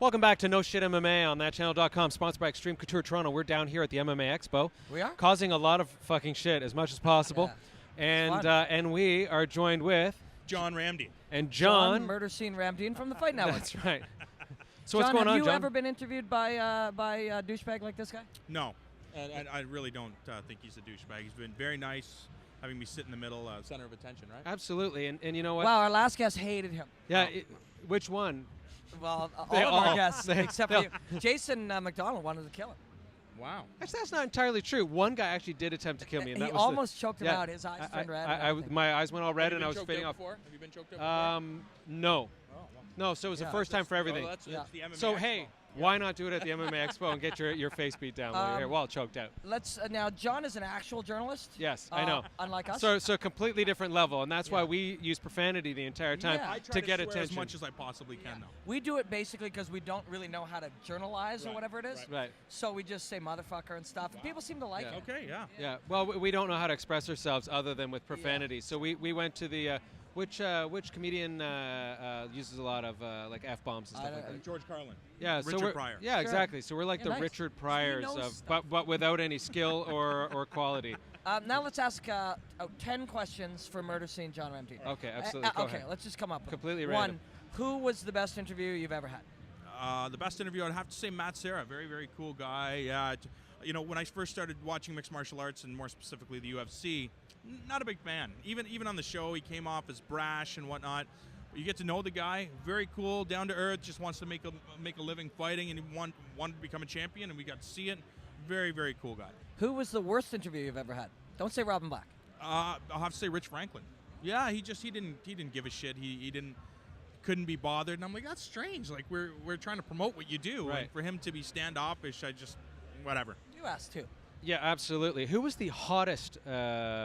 Welcome back to No Shit MMA on thatchannel.com, sponsored by Extreme Couture Toronto. We're down here at the MMA Expo. We are? Causing a lot of fucking shit as much as possible. Yeah. And we are joined with John Ramdeen. And John Murder Scene Ramdeen from the Fight Network. That's right. So John, what's going on, have you John? ever been interviewed by a douchebag like this guy? No, I really don't think he's a douchebag. He's been very nice, having me sit in the middle, center of attention, right? Absolutely. And you know what? Wow, our last guest hated him. Yeah. Which one? Well, all They of our all- guests, they- except for you. Jason McDonald wanted to kill him. Wow. Actually, that's not entirely true. One guy actually did attempt to kill me. And He that was almost choked him out. His eyes turned red. My eyes went all red, Have and you I been was choked fading out off. before? Have you been choked out before? No. Oh, wow. No, so it was Yeah, the first time for everything. Oh, that's the MMA So, Expo. hey, why not do it at the MMA Expo and get your face beat down while you're here? Well, choked out. Let's now. John is an actual journalist. Yes, I know. Unlike us. So completely different level, and that's why we use profanity the entire time Yeah. I try to get swear attention. as much as I possibly can, though. We do it basically because we don't really know how to journalize or Right, whatever it is. Right. So we just say motherfucker and stuff. And people seem to like Yeah. it. Okay, yeah. Yeah. Well, we don't know how to express ourselves other than with profanity. So we went to the which comedian uses a lot of like f-bombs and stuff like that. George Carlin. Yeah, so Richard we're, Pryor. Yeah, Sure. exactly. So we're like Yeah, the nice. Richard He Pryors knows of, stuff. but without any skill or quality. Now let's ask 10 questions for Murder Scene John Ramdeen. Okay, absolutely. Go okay, ahead. let's just come up with Completely One, random. who was the best interview you've ever had? The best interview, I'd have to say Matt Serra. Very, very cool guy. Yeah, you know, when I first started watching mixed martial arts and more specifically the UFC, not a big fan. Even on the show, he came off as brash and whatnot. You get to know the guy. Very cool, down to earth. Just wants to make a living fighting, and he wanted to become a champion, and we got to see it. Very, very cool guy. Who was the worst interview you've ever had? Don't say Robin Black. I'll have to say Rich Franklin. Yeah, he didn't give a shit. He couldn't be bothered, and I'm like, that's strange. Like we're trying to promote what you do, Right. and for him to be standoffish, I just whatever. You asked too. Yeah, absolutely. Who was the hottest,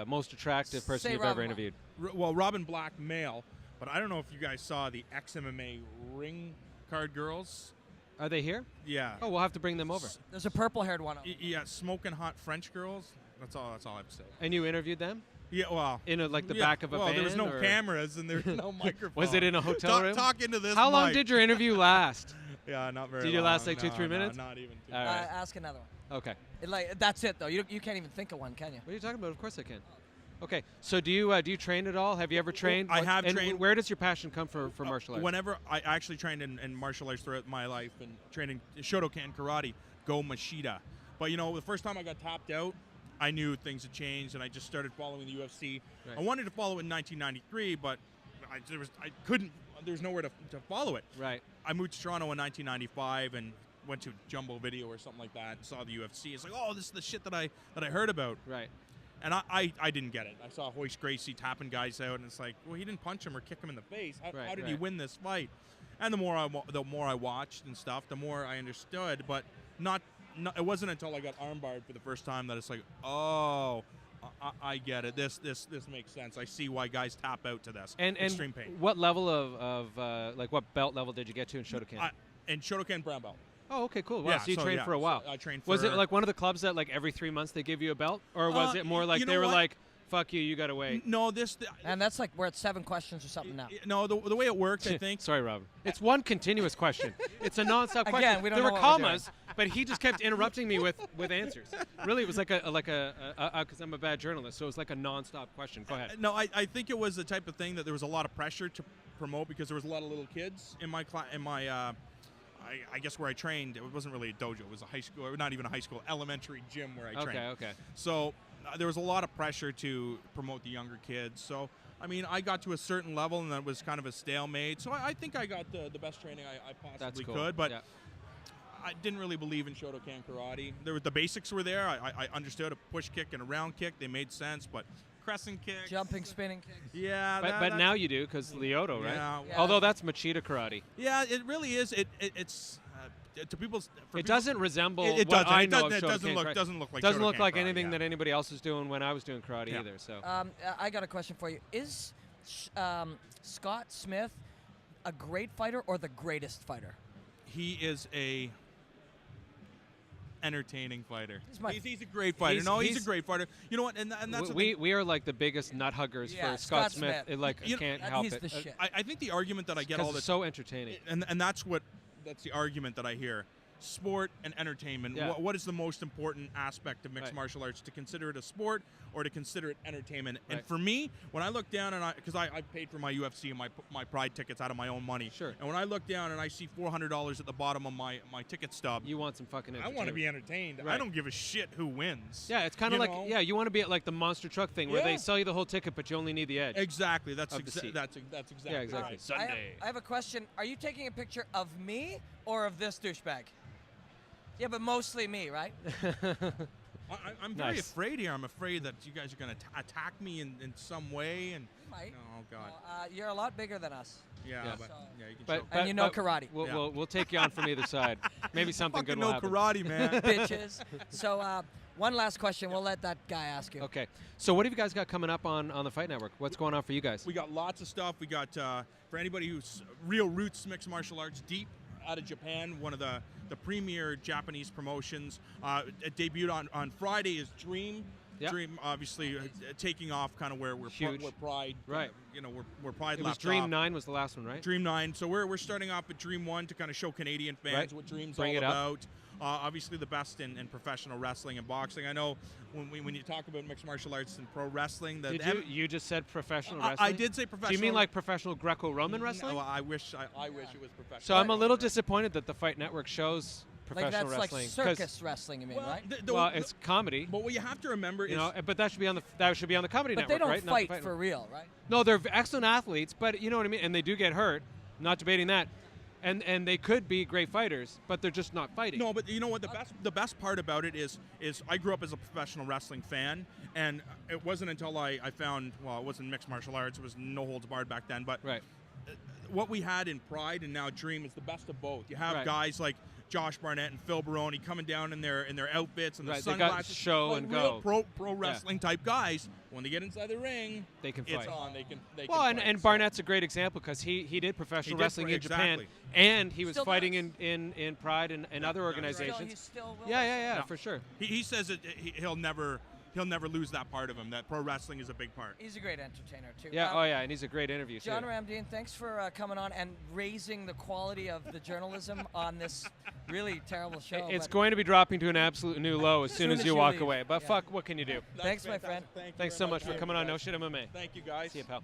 most attractive person Say you've Robin ever Black. interviewed? Well, Robin Black, male, but I don't know if you guys saw the ex-MMA ring card girls. Are they here? Yeah. Oh, we'll have to bring them over. There's a purple-haired one. Yeah, smoking hot French girls. That's all I have to say. And you interviewed them? Yeah, well. In the yeah, back of a well, van? there was no or- cameras and there was no microphone. Was it in a hotel room? Talk into this. How long mic. did your interview last? Yeah, not very. Did you long. last, like, No, 2-3 minutes? No, not even. All right. Ask another one. Okay. That's it though. You can't even think of one, can you? What are you talking about? Of course I can. Okay, so do you train at all? Have you ever trained? I have and trained. Where does your passion come for martial arts? Whenever I actually trained in martial arts throughout my life and training Shotokan karate, Go Machida. But you know, the first time I got tapped out, I knew things had changed, and I just started following the UFC. Right. I wanted to follow it in 1993, but I couldn't. There was nowhere to follow it. Right. I moved to Toronto in 1995 and went to Jumbo Video or something like that. Saw the UFC. It's like, oh, this is the shit that I heard about. Right. And I didn't get it. I saw Hoist Gracie tapping guys out, and it's like, well, he didn't punch him or kick him in the face. How did he win this fight? And the more I watched and stuff, the more I understood. But not it wasn't until I got armbarred for the first time that it's like, oh, I get it. This makes sense. I see why guys tap out to this. And extreme pain. What level of like what belt level did you get to in Shotokan? And Shotokan brown belt. Oh, okay, cool. Wow, Yeah, so you so, trained yeah, for a while. so I trained Was it for- like one of the clubs that like every 3 months they give you a belt, or was it more like you they know were what? like, "Fuck you, you gotta wait"? No, And that's like we're at 7 questions or something now. No, the way it worked, I think. Sorry, Robin. It's one continuous question. It's a nonstop question. Again, we don't there know were what we're commas, but he just kept interrupting me with answers. Really, it was like because I'm a bad journalist, so it was like a nonstop question. Go ahead. No, I think it was the type of thing that there was a lot of pressure to promote because there was a lot of little kids in my I guess where I trained. It wasn't really a dojo. It was a high school, or not even a high school, elementary gym where I trained. Okay. So there was a lot of pressure to promote the younger kids. So I mean, I got to a certain level, and that was kind of a stalemate. So I think I got the best training I possibly cool. could. But Yeah. I didn't really believe in Shotokan karate. The basics were there. I understood a push kick and a round kick. They made sense, but crescent kicks, Jumping, spinning kicks. Yeah, But now you do because Lyoto, right? Yeah. Yeah. Although that's Machida karate. Yeah, it really is. It's to people's. It doesn't resemble It what doesn't. I It know doesn't- of it doesn't Shotokan look- karate. doesn't look like Doesn't look Shotokan like karate, anything yeah. that anybody else was doing when I was doing karate Yeah. either. So I got a question for you. Is Scott Smith a great fighter or the greatest fighter? He is a entertaining fighter. He's He's a great fighter. He's he's- a great fighter. You know what? And that's the thing. we are like the biggest nut huggers Yeah, for Scott Scott Smith. Smith. It, like You know, can't help He's it. the shit. I think the argument that I get all Because the it's so entertaining. and that's what that's the argument that I hear. Sport and entertainment. Yeah. What is the most important aspect of mixed Right. martial arts? To consider it a sport or to consider it entertainment? Right. And for me, when I look down and because I paid for my UFC and my Pride tickets out of my own money. Sure. And when I look down and I see $400 at the bottom of my ticket stub, You want some fucking I entertainment. want to be entertained. I Right. don't give a shit who wins. Yeah, it's kind of You like, know? yeah, you want to be at like the monster truck thing where Yeah. they sell you the whole ticket, but you only need the edge. Exactly. That's Of the seat. that's exactly Yeah, exactly. right. I have a question. Are you taking a picture of me or of this douchebag? Yeah, but mostly me, right? I'm very Nice. afraid here. I'm afraid that you guys are going to attack me in some way. And You might. oh god, You're a lot bigger than us. yeah, Yeah. but So- yeah, you can But, choke. And you know karate. We'll, Yeah. we'll take you on from either side. Maybe something Fucking good will no happen. karate, man. Bitches. So one last question. We'll let that guy ask you. Okay. So what have you guys got coming up on the Fight Network? What's going on for you guys? We got lots of stuff. We got for anybody who's real roots mixed martial arts deep out of Japan, one of the premier Japanese promotions. It debuted on Friday is Dream. Yep. Dream obviously taking off kind of where Huge. where Pride, Right. Where Pride It was left Dream off. 9 was the last one, right? Dream 9. So we're starting off with Dream 1 to kind of show Canadian fans Right. what Dream's Bring all it up. about. Obviously the best in professional wrestling and boxing. I know when you talk about mixed martial arts and pro wrestling, You just said professional I wrestling? did say professional. Do you mean like professional Greco-Roman wrestling? No, I wish it was professional. So I'm a little disappointed that the Fight Network shows Like professional that's wrestling. like 'cause, circus wrestling, you mean, Well, right? well, it's comedy. But what you have to remember You is know, but that should be on the Comedy But Network, they don't right? Not the fight Fight for Network. real, right? No, they're excellent athletes, but you know what I mean? And they do get hurt. Not debating that. And they could be great fighters, but they're just not fighting. no, but you know what the best part about it is I grew up as a professional wrestling fan, and it wasn't until I found, well, it wasn't mixed martial arts, it was no holds barred back then, but Right. what we had in Pride and now Dream is the best of both. You have Right. guys like Josh Barnett and Phil Baroni coming down in their outfits and the Right, they got sunglasses, show like and real go. pro wrestling type guys. When they get inside the ring, They can it's fight. on. They Well, can fight. and So- Barnett's a great example because he did professional He did wrestling in Japan, exactly. and he was Still fighting does. in Pride and other yeah, organizations. He's still Yeah, Yeah. for sure. He says that he'll never lose that part of him. That pro wrestling is a big part. He's a great entertainer too. Yeah, oh yeah, and he's a great interview John too. Ramdeen, thanks for coming on and raising the quality of the journalism on this really terrible show. It's but going to be dropping to an absolute new low as soon as you walk leave. away. But Yeah. fuck, what can you do? Thanks, my fantastic. friend. Thank you Thanks very so much for much, coming on guys. No Shit MMA. Thank you, guys. See you, pal.